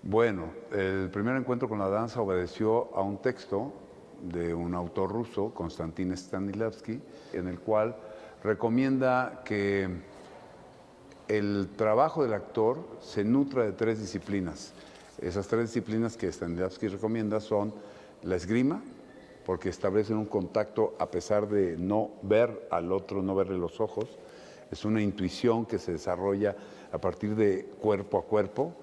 Bueno, el primer encuentro con la danza obedeció a un texto de un autor ruso, Konstantin Stanislavski, en el cual recomienda que el trabajo del actor se nutra de tres disciplinas. Esas tres disciplinas que Stanislavski recomienda son la esgrima, porque establecen un contacto a pesar de no ver al otro, no verle los ojos. Es una intuición que se desarrolla a partir de cuerpo a cuerpo.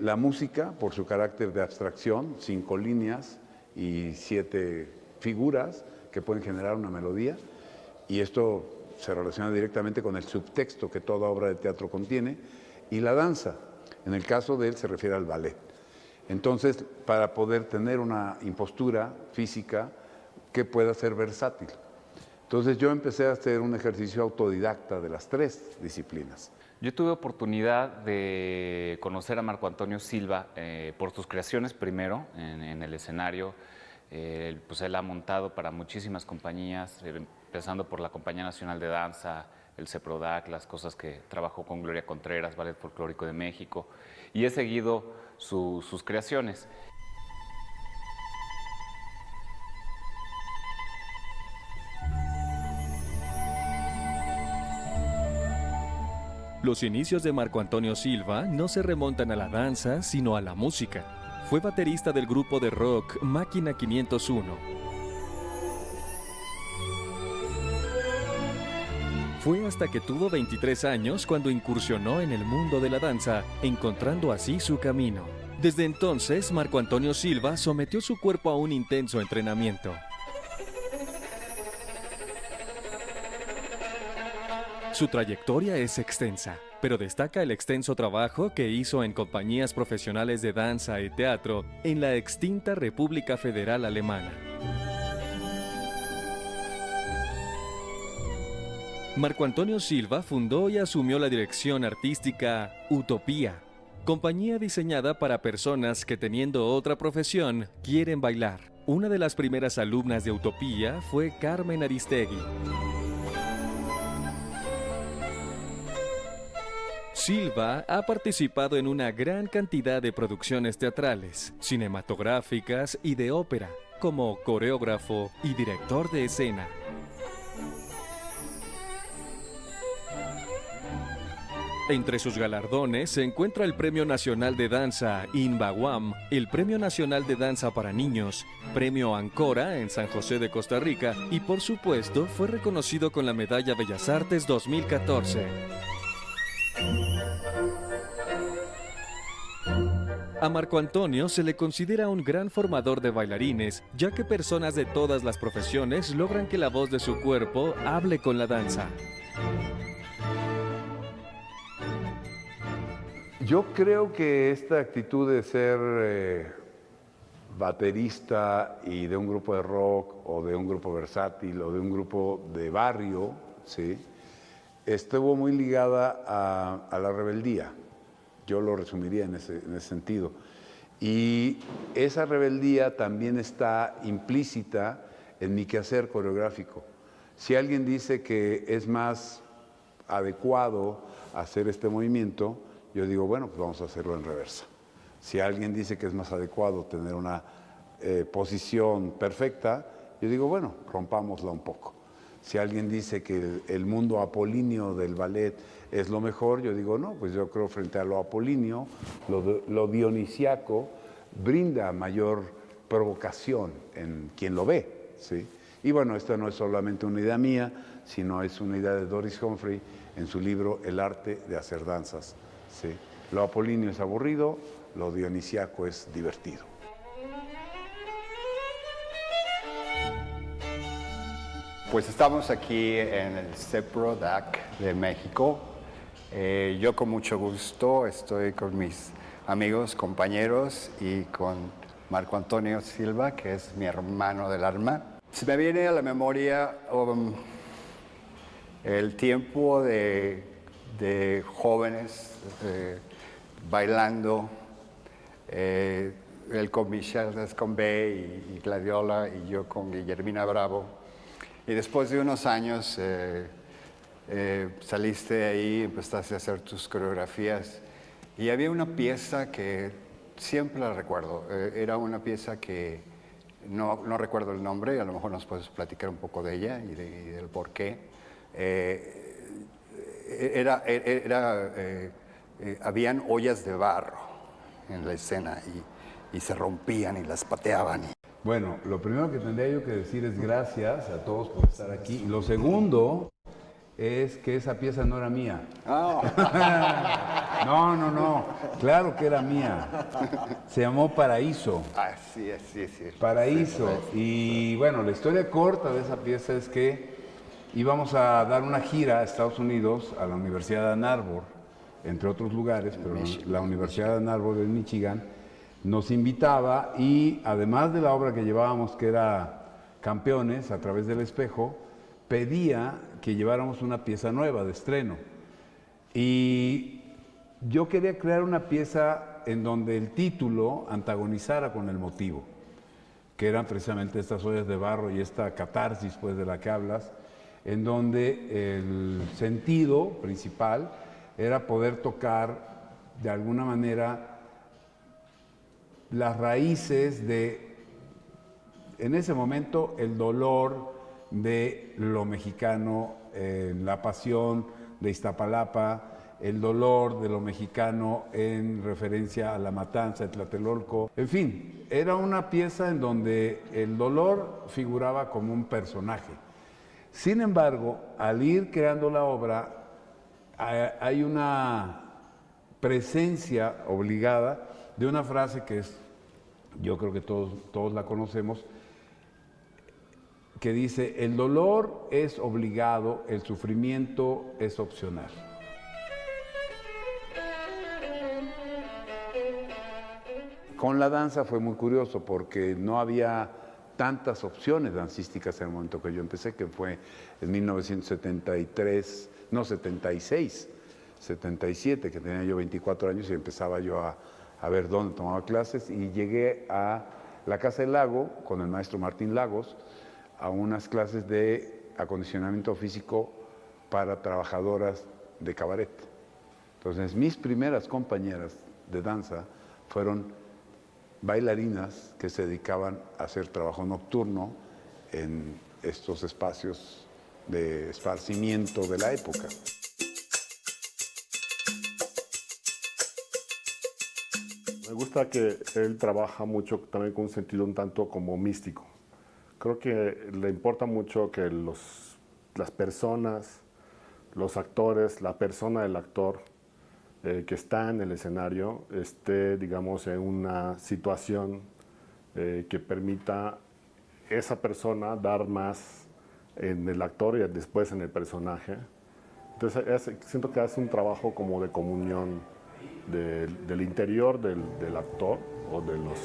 La música, por su carácter de abstracción, 5 líneas y 7 figuras que pueden generar una melodía, y esto se relaciona directamente con el subtexto que toda obra de teatro contiene, y la danza, en el caso de él se refiere al ballet. Entonces, para poder tener una impostura física que pueda ser versátil. Entonces yo empecé a hacer un ejercicio autodidacta de las tres disciplinas. Yo tuve oportunidad de conocer a Marco Antonio Silva por sus creaciones primero en el escenario. Pues él ha montado para muchísimas compañías, empezando por la Compañía Nacional de Danza, el CEPRODAC, las cosas que trabajó con Gloria Contreras, Ballet Folclórico de México, y he seguido sus creaciones. Los inicios de Marco Antonio Silva no se remontan a la danza, sino a la música. Fue baterista del grupo de rock Máquina 501. Fue hasta que tuvo 23 años cuando incursionó en el mundo de la danza, encontrando así su camino. Desde entonces, Marco Antonio Silva sometió su cuerpo a un intenso entrenamiento. Su trayectoria es extensa, pero destaca el extenso trabajo que hizo en compañías profesionales de danza y teatro en la extinta República Federal Alemana. Marco Antonio Silva fundó y asumió la dirección artística Utopía, compañía diseñada para personas que teniendo otra profesión quieren bailar. Una de las primeras alumnas de Utopía fue Carmen Aristegui. Silva ha participado en una gran cantidad de producciones teatrales, cinematográficas y de ópera, como coreógrafo y director de escena. Entre sus galardones se encuentra el Premio Nacional de Danza INBAUAM, el Premio Nacional de Danza para Niños, Premio Ancora en San José de Costa Rica y, por supuesto, fue reconocido con la Medalla Bellas Artes 2014. A Marco Antonio se le considera un gran formador de bailarines, ya que personas de todas las profesiones logran que la voz de su cuerpo hable con la danza. Yo creo que esta actitud de ser baterista y de un grupo de rock o de un grupo versátil o de un grupo de barrio, ¿sí?, estuvo muy ligada a la rebeldía. Yo lo resumiría en ese sentido. Y esa rebeldía también está implícita en mi quehacer coreográfico. Si alguien dice que es más adecuado hacer este movimiento, yo digo, bueno, pues vamos a hacerlo en reversa. Si alguien dice que es más adecuado tener una posición perfecta, yo digo, bueno, rompámosla un poco. Si alguien dice que el mundo apolíneo del ballet es lo mejor, yo digo, no, pues yo creo frente a lo apolíneo, lo dionisiaco brinda mayor provocación en quien lo ve, ¿sí? Y bueno, esta no es solamente una idea mía, sino es una idea de Doris Humphrey en su libro El arte de hacer danzas, ¿sí? Lo apolíneo es aburrido, lo dionisiaco es divertido. Pues estamos aquí en el CEPRODAC de México Yo con mucho gusto estoy con mis amigos, compañeros y con Marco Antonio Silva, que es mi hermano del alma. Se me viene a la memoria el tiempo de jóvenes bailando, él con Michelle Descombé y Gladiola y yo con Guillermina Bravo. Y después de unos años saliste ahí, empezaste a hacer tus coreografías y había una pieza que siempre la recuerdo. Era una pieza que no recuerdo el nombre, a lo mejor nos puedes platicar un poco de ella y del por qué. Habían ollas de barro en la escena y se rompían y las pateaban. Bueno, lo primero que tendría yo que decir es gracias a todos por estar aquí. Lo segundo es que esa pieza no era mía. Oh. No, claro que era mía. Se llamó Paraíso. Sí. Paraíso. Y bueno, la historia corta de esa pieza es que íbamos a dar una gira a Estados Unidos, a la Universidad de Ann Arbor, entre otros lugares, pero la Universidad de Ann Arbor de Michigan nos invitaba y además de la obra que llevábamos, que era Campeones a través del espejo, pedía que lleváramos una pieza nueva de estreno. Y yo quería crear una pieza en donde el título antagonizara con el motivo, que eran precisamente estas ollas de barro y esta catarsis pues, de la que hablas, en donde el sentido principal era poder tocar de alguna manera las raíces de, en ese momento, el dolor de lo mexicano, la pasión de Iztapalapa, el dolor de lo mexicano en referencia a la matanza de Tlatelolco. En fin, era una pieza en donde el dolor figuraba como un personaje. Sin embargo, al ir creando la obra, hay una presencia obligada de una frase que es, yo creo que todos la conocemos, que dice, el dolor es obligado, el sufrimiento es opcional. Con la danza fue muy curioso porque no había tantas opciones dancísticas en el momento que yo empecé, que fue en 1973, no, 76, 77, que tenía yo 24 años y empezaba yo a ver dónde tomaba clases y llegué a la Casa del Lago con el maestro Martín Lagos a unas clases de acondicionamiento físico para trabajadoras de cabaret. Entonces, mis primeras compañeras de danza fueron bailarinas que se dedicaban a hacer trabajo nocturno en estos espacios de esparcimiento de la época. Me gusta que él trabaja mucho también con un sentido un tanto como místico. Creo que le importa mucho que las personas, los actores, la persona del actor que está en el escenario esté, digamos, en una situación que permita esa persona dar más en el actor y después en el personaje. Entonces siento que hace un trabajo como de comunión del interior del actor o de los,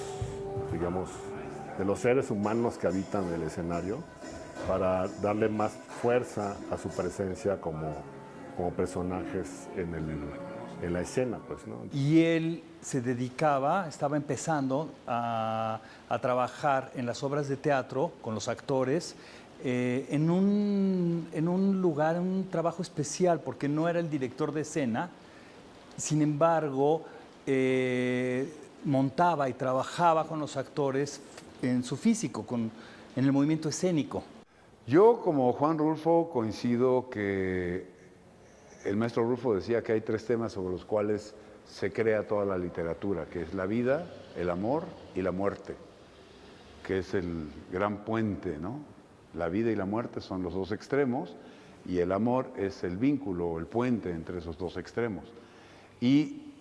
digamos, de los seres humanos que habitan el escenario para darle más fuerza a su presencia como personajes en la escena, pues, ¿no? Y él se dedicaba, estaba empezando a trabajar en las obras de teatro con los actores en un lugar, en un trabajo especial, porque no era el director de escena, sin embargo, montaba y trabajaba con los actores en su físico, en el movimiento escénico. Yo, como Juan Rulfo, coincido que el maestro Rulfo decía que hay 3 temas sobre los cuales se crea toda la literatura, que es la vida, el amor y la muerte, que es el gran puente, ¿no? La vida y la muerte son los 2 extremos y el amor es el vínculo, el puente entre esos 2 extremos. Y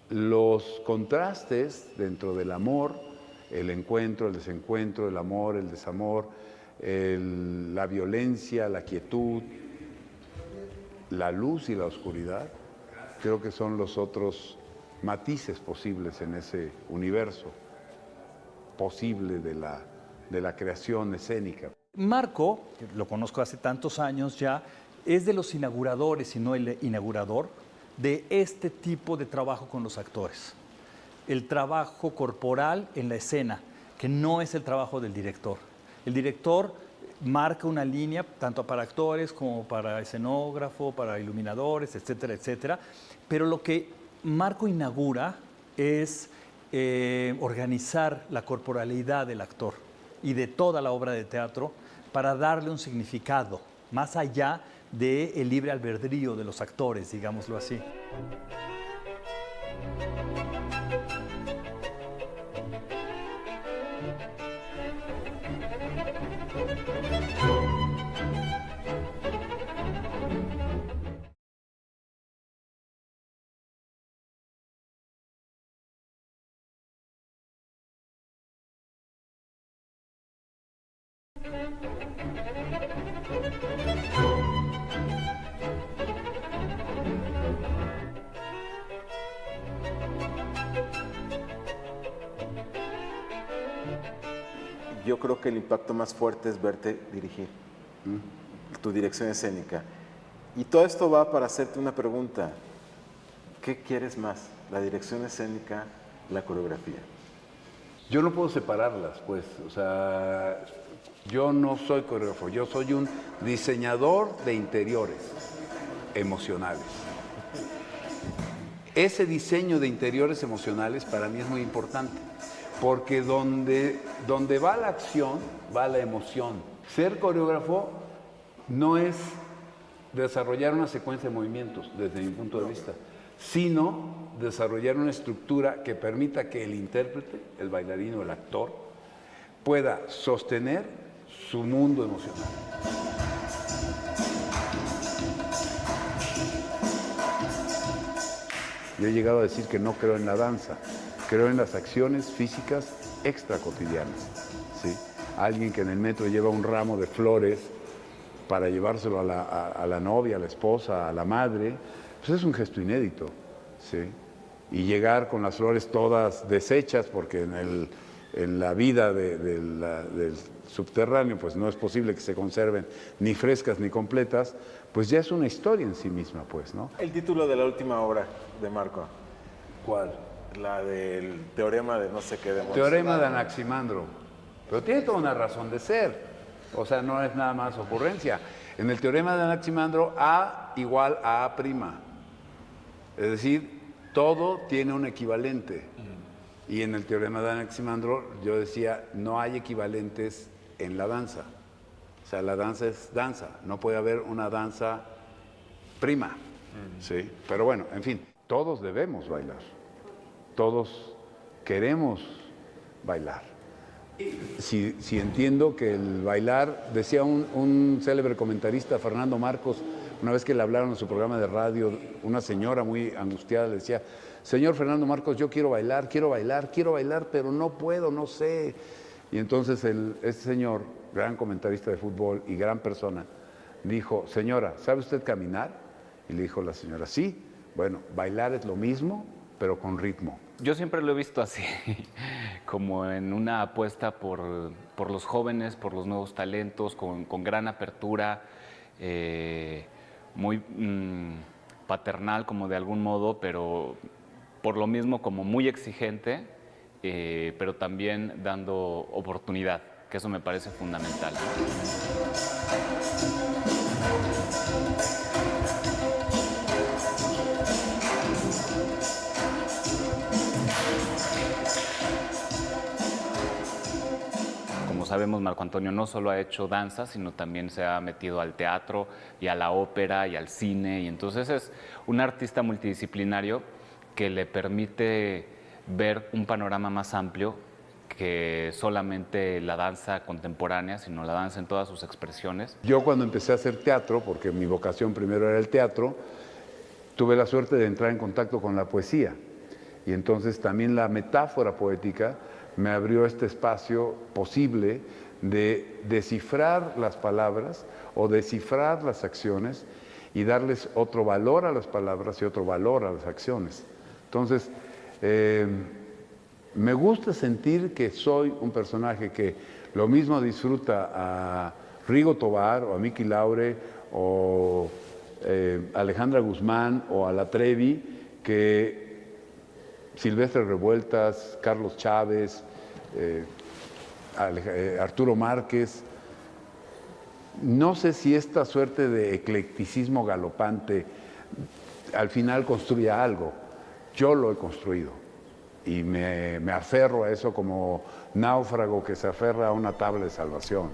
los contrastes dentro del amor, el encuentro, el desencuentro, el amor, el desamor, la violencia, la quietud, la luz y la oscuridad, creo que son los otros matices posibles en ese universo posible de la creación escénica. Marco, que lo conozco hace tantos años ya, es de los inauguradores, si no el inaugurador, de este tipo de trabajo con los actores. El trabajo corporal en la escena, que no es el trabajo del director. El director marca una línea tanto para actores como para escenógrafo, para iluminadores, etcétera, etcétera. Pero lo que Marco inaugura es organizar la corporalidad del actor y de toda la obra de teatro para darle un significado, más allá del libre albedrío de los actores, digámoslo así. Yo creo que el impacto más fuerte es verte dirigir, tu dirección escénica. Y todo esto va para hacerte una pregunta. ¿Qué quieres más? ¿La dirección escénica, la coreografía? Yo no puedo separarlas, pues, o sea, yo no soy coreógrafo, yo soy un diseñador de interiores emocionales. Ese diseño de interiores emocionales para mí es muy importante, porque donde va la acción, va la emoción. Ser coreógrafo no es desarrollar una secuencia de movimientos, desde mi punto de vista, sino desarrollar una estructura que permita que el intérprete, el bailarín o el actor, pueda sostener su mundo emocional. Yo he llegado a decir que no creo en la danza, creo en las acciones físicas extracotidianas, ¿sí? Alguien que en el metro lleva un ramo de flores para llevárselo a la novia, a la esposa, a la madre, pues es un gesto inédito, ¿sí? Y llegar con las flores todas deshechas, porque en la vida del subterráneo pues no es posible que se conserven ni frescas ni completas, pues ya es una historia en sí misma, pues, ¿no? El título de la última obra de Marco. ¿Cuál? La del teorema de no sé qué de Teorema de Anaximandro. Pero tiene toda una razón de ser. O sea, no es nada más ocurrencia. En el teorema de Anaximandro, A igual a A'. Es decir, todo tiene un equivalente. Y en el teorema de Anaximandro yo decía, no hay equivalentes en la danza. O sea, la danza es danza. No puede haber una danza prima. ¿Sí? Pero bueno, en fin, todos debemos bailar. Todos queremos bailar. Si entiendo que el bailar, decía un célebre comentarista, Fernando Marcos, una vez que le hablaron en su programa de radio, una señora muy angustiada le decía, señor Fernando Marcos, yo quiero bailar, pero no puedo, no sé. Y entonces ese señor, gran comentarista de fútbol y gran persona, dijo, señora, ¿sabe usted caminar? Y le dijo la señora, sí, bueno, bailar es lo mismo, pero con ritmo. Yo siempre lo he visto así, como en una apuesta por los jóvenes, por los nuevos talentos, con gran apertura, muy paternal como de algún modo, pero por lo mismo como muy exigente, pero también dando oportunidad, que eso me parece fundamental. Como sabemos, Marco Antonio no solo ha hecho danza, sino también se ha metido al teatro y a la ópera y al cine, y entonces es un artista multidisciplinario que le permite ver un panorama más amplio que solamente la danza contemporánea, sino la danza en todas sus expresiones. Yo cuando empecé a hacer teatro, porque mi vocación primero era el teatro, tuve la suerte de entrar en contacto con la poesía. Y entonces también la metáfora poética me abrió este espacio posible de descifrar las palabras o descifrar las acciones y darles otro valor a las palabras y otro valor a las acciones. Entonces, me gusta sentir que soy un personaje que lo mismo disfruta a Rigo Tobar o a Miki Laure o Alejandra Guzmán o a La Trevi que Silvestre Revueltas, Carlos Chávez, Arturo Márquez. No sé si esta suerte de eclecticismo galopante al final construya algo. Yo lo he construido y me aferro a eso como náufrago que se aferra a una tabla de salvación.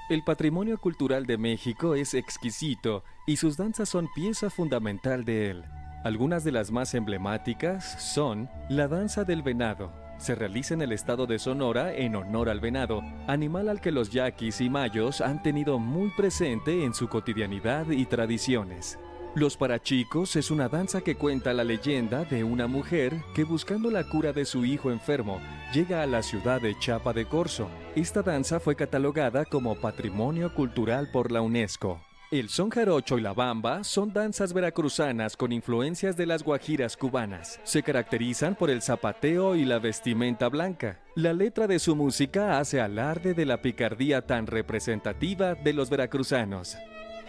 El patrimonio cultural de México es exquisito y sus danzas son pieza fundamental de él. Algunas de las más emblemáticas son la danza del venado. Se realiza en el estado de Sonora en honor al venado, animal al que los yaquis y mayos han tenido muy presente en su cotidianidad y tradiciones. Los Parachicos es una danza que cuenta la leyenda de una mujer que, buscando la cura de su hijo enfermo, llega a la ciudad de Chiapa de Corzo. Esta danza fue catalogada como Patrimonio Cultural por la UNESCO. El son jarocho y la bamba son danzas veracruzanas con influencias de las guajiras cubanas. Se caracterizan por el zapateo y la vestimenta blanca. La letra de su música hace alarde de la picardía tan representativa de los veracruzanos.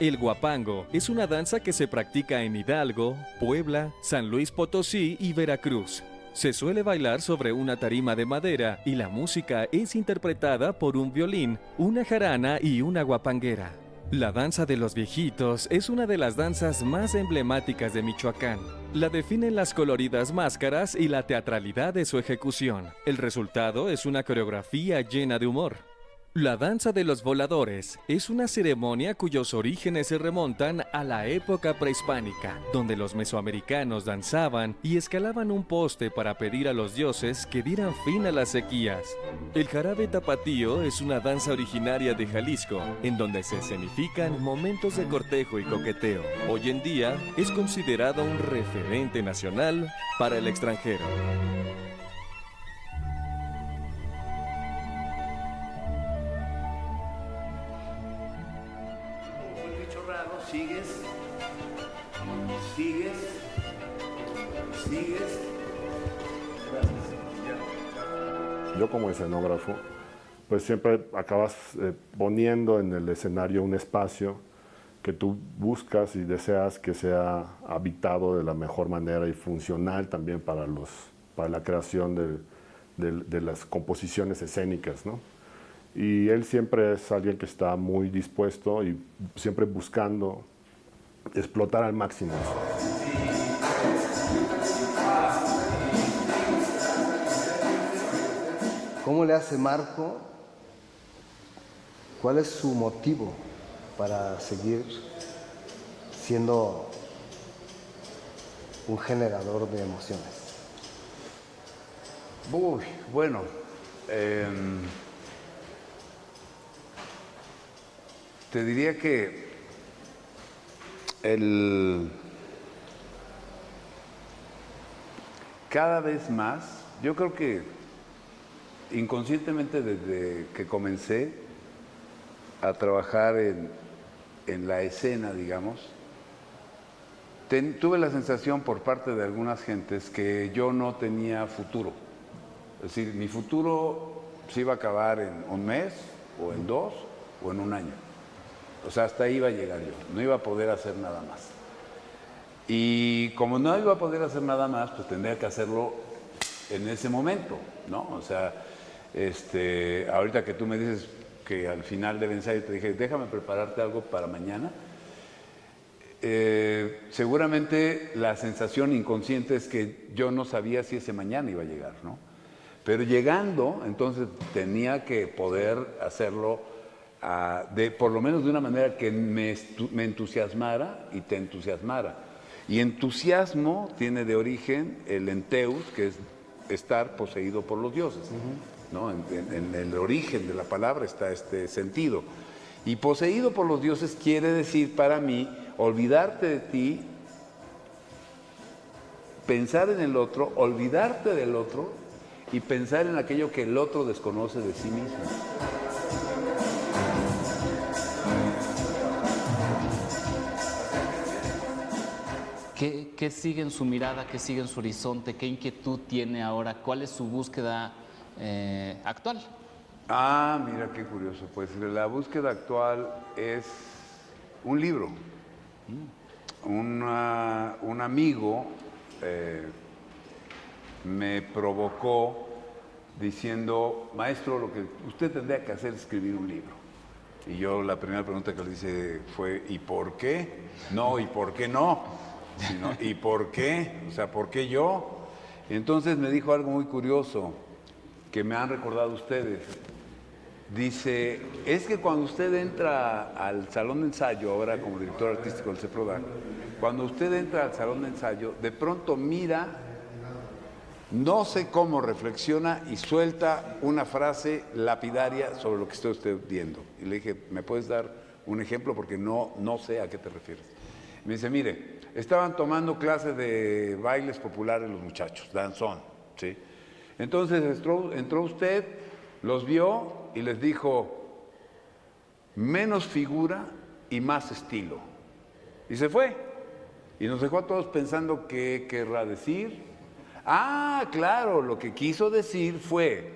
El guapango es una danza que se practica en Hidalgo, Puebla, San Luis Potosí y Veracruz. Se suele bailar sobre una tarima de madera y la música es interpretada por un violín, una jarana y una guapanguera. La danza de los viejitos es una de las danzas más emblemáticas de Michoacán. La definen las coloridas máscaras y la teatralidad de su ejecución. El resultado es una coreografía llena de humor. La danza de los voladores es una ceremonia cuyos orígenes se remontan a la época prehispánica, donde los mesoamericanos danzaban y escalaban un poste para pedir a los dioses que dieran fin a las sequías. El jarabe tapatío es una danza originaria de Jalisco, en donde se escenifican momentos de cortejo y coqueteo. Hoy en día es considerado un referente nacional para el extranjero. Sigues. Yo como escenógrafo, pues siempre acabas poniendo en el escenario un espacio que tú buscas y deseas que sea habitado de la mejor manera y funcional también para la creación de las composiciones escénicas, ¿no? Y él siempre es alguien que está muy dispuesto y siempre buscando explotar al máximo eso. ¿Cómo le hace Marco? ¿Cuál es su motivo para seguir siendo un generador de emociones? Uy, bueno, te diría que cada vez más, yo creo que inconscientemente desde que comencé a trabajar en la escena, digamos, tuve la sensación por parte de algunas gentes que yo no tenía futuro. Es decir, mi futuro se iba a acabar en un mes, o en 2, o en un año. O sea, hasta ahí iba a llegar yo, no iba a poder hacer nada más. Y como no iba a poder hacer nada más, pues tendría que hacerlo en ese momento, ¿no? O sea, ahorita que tú me dices que al final del ensayo te dije, déjame prepararte algo para mañana, seguramente la sensación inconsciente es que yo no sabía si ese mañana iba a llegar, ¿no? Pero llegando, entonces tenía que poder hacerlo por lo menos de una manera que me entusiasmara y te entusiasmara. Y entusiasmo tiene de origen el enteus, que es estar poseído por los dioses. ¿No? En el origen de la palabra está este sentido. Y poseído por los dioses quiere decir para mí olvidarte de ti, pensar en el otro, olvidarte del otro y pensar en aquello que el otro desconoce de sí mismo. ¿Qué sigue en su mirada? ¿Qué sigue en su horizonte? ¿Qué inquietud tiene ahora? ¿Cuál es su búsqueda actual? Ah, mira qué curioso. Pues la búsqueda actual es un libro. Un amigo me provocó diciendo, maestro, lo que usted tendría que hacer es escribir un libro. Y yo la primera pregunta que le hice fue, ¿y por qué? No, ¿y por qué no? Sino, ¿y por qué? O sea, ¿por qué yo? Y entonces me dijo algo muy curioso que me han recordado ustedes. Dice, es que cuando usted entra al salón de ensayo, ahora como director artístico del CEPRODAC, cuando usted entra al salón de ensayo, de pronto mira, no sé cómo reflexiona y suelta una frase lapidaria sobre lo que está usted viendo. Y le dije, ¿me puedes dar un ejemplo? Porque no sé a qué te refieres. Me dice, mire, estaban tomando clases de bailes populares los muchachos, danzón, ¿sí? Entonces entró usted, los vio y les dijo, menos figura y más estilo. Y se fue. Y nos dejó a todos pensando qué querrá decir. Ah, claro, lo que quiso decir fue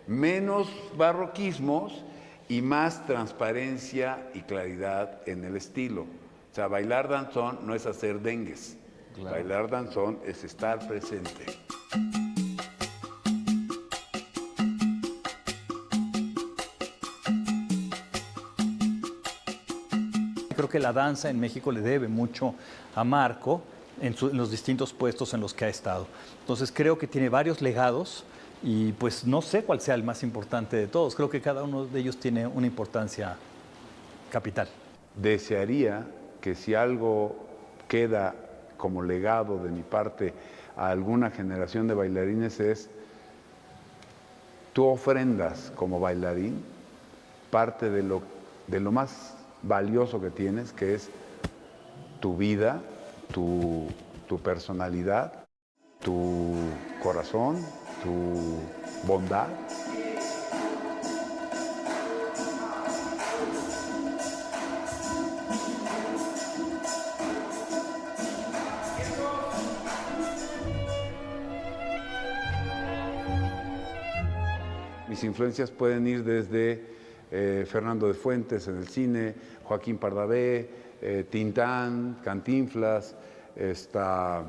menos barroquismos y más transparencia y claridad en el estilo. O sea, bailar danzón no es hacer dengues. Claro. Bailar danzón es estar presente. Creo que la danza en México le debe mucho a Marco en los distintos puestos en los que ha estado. Entonces creo que tiene varios legados y pues no sé cuál sea el más importante de todos. Creo que cada uno de ellos tiene una importancia capital. Desearía que si algo queda como legado de mi parte a alguna generación de bailarines es tú ofrendas como bailarín parte de lo más valioso que tienes, que es tu vida, tu personalidad, tu corazón, tu bondad. Mis influencias pueden ir desde Fernando de Fuentes en el cine, Joaquín Pardavé, Tintán, Cantinflas, está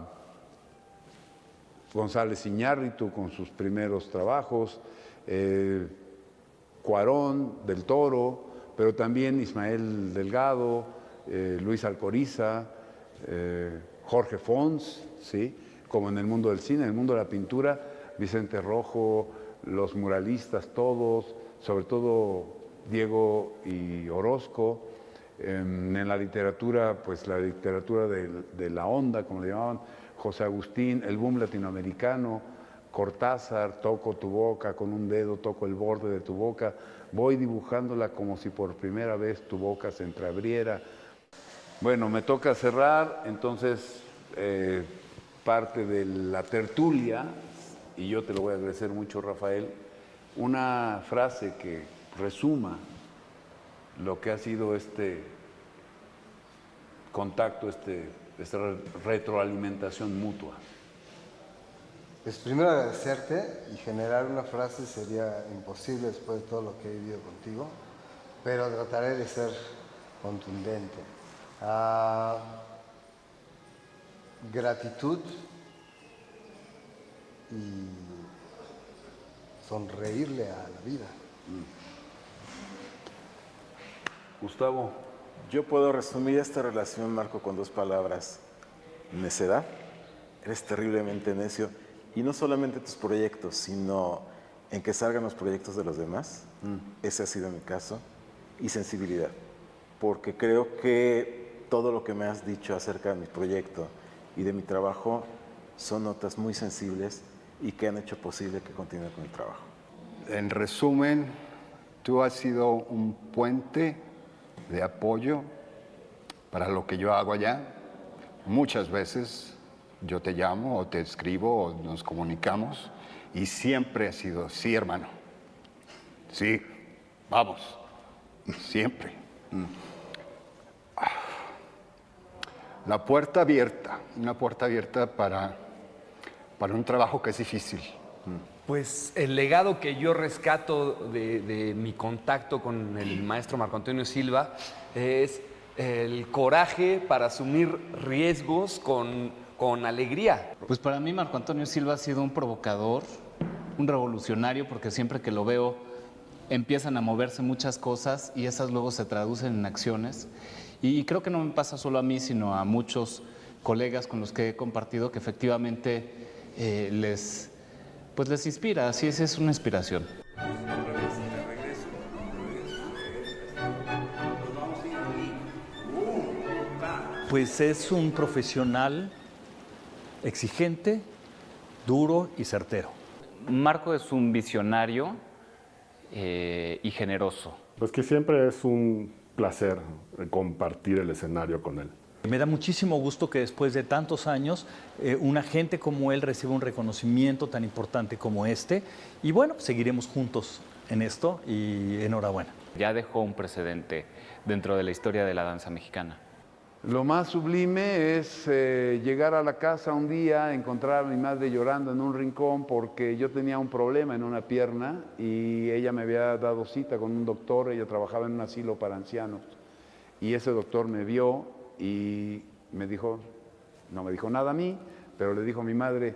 González Iñárritu con sus primeros trabajos, Cuarón, Del Toro, pero también Ismael Delgado, Luis Alcoriza, Jorge Fons, ¿sí? Como en el mundo del cine, en el mundo de la pintura, Vicente Rojo, los muralistas todos, sobre todo Diego y Orozco. En la literatura, pues la literatura de la onda, como le llamaban, José Agustín, el boom latinoamericano, Cortázar, toco tu boca, con un dedo toco el borde de tu boca, voy dibujándola como si por primera vez tu boca se entreabriera. Bueno, me toca cerrar, entonces parte de la tertulia, y yo te lo voy a agradecer mucho, Rafael, una frase que resuma lo que ha sido este contacto, esta retroalimentación mutua. Pues primero agradecerte, y generar una frase sería imposible después de todo lo que he vivido contigo, pero trataré de ser contundente. Gratitud y sonreírle a la vida. Gustavo. Yo puedo resumir esta relación, Marco, con dos palabras. Necedad. Eres terriblemente necio. Y no solamente tus proyectos, sino en que salgan los proyectos de los demás. Ese ha sido mi caso. y sensibilidad, porque creo que todo lo que me has dicho acerca de mi proyecto y de mi trabajo son notas muy sensibles y que han hecho posible que continúe con el trabajo. En resumen, tú has sido un puente de apoyo para lo que yo hago allá. Muchas veces yo te llamo o te escribo o nos comunicamos y siempre ha sido, sí, hermano, sí, vamos, siempre. La puerta abierta, una puerta abierta para un trabajo que es difícil. Pues el legado que yo rescato de mi contacto con el maestro Marco Antonio Silva es el coraje para asumir riesgos con alegría. Pues para mí Marco Antonio Silva ha sido un provocador, un revolucionario, porque siempre que lo veo empiezan a moverse muchas cosas y esas luego se traducen en acciones. Y creo que no me pasa solo a mí, sino a muchos colegas con los que he compartido que efectivamente les inspira, así es una inspiración. Pues es un profesional exigente, duro y certero. Marco es un visionario y generoso. Pues que siempre es un placer compartir el escenario con él. Me da muchísimo gusto que después de tantos años una gente como él reciba un reconocimiento tan importante como este. Y bueno, seguiremos juntos en esto y enhorabuena. Ya dejó un precedente dentro de la historia de la danza mexicana. Lo más sublime es llegar a la casa un día, encontrar a mi madre llorando en un rincón porque yo tenía un problema en una pierna y ella me había dado cita con un doctor, ella trabajaba en un asilo para ancianos y ese doctor me vio y me dijo, no me dijo nada a mí, pero le dijo a mi madre,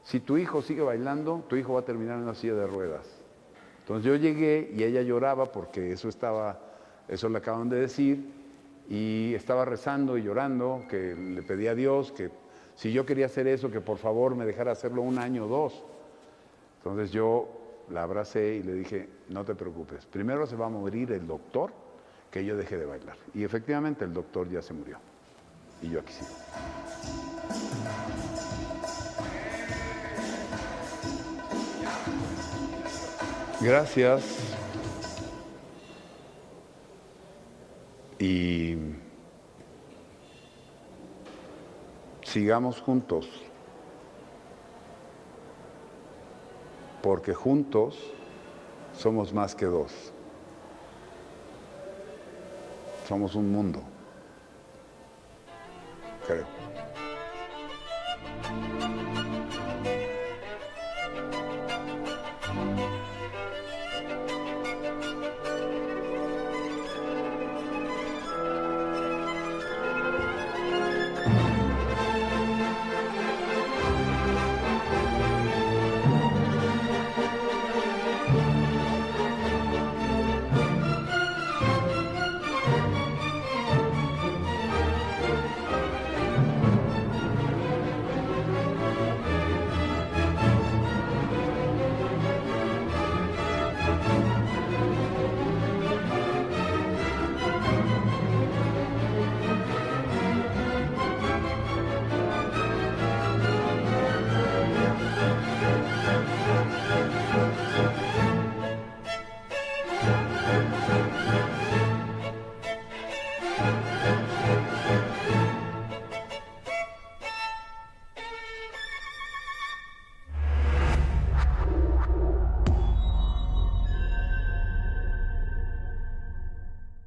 si tu hijo sigue bailando, tu hijo va a terminar en una silla de ruedas. Entonces yo llegué y ella lloraba porque eso le acaban de decir. Y estaba rezando y llorando, que le pedía a Dios que si yo quería hacer eso, que por favor me dejara hacerlo 1 año o 2. Entonces yo la abracé y le dije, no te preocupes, primero se va a morir el doctor que yo deje de bailar. Y efectivamente el doctor ya se murió. Y yo aquí sigo. Gracias. Y sigamos juntos, porque juntos somos más que 2. Somos un mundo, creo.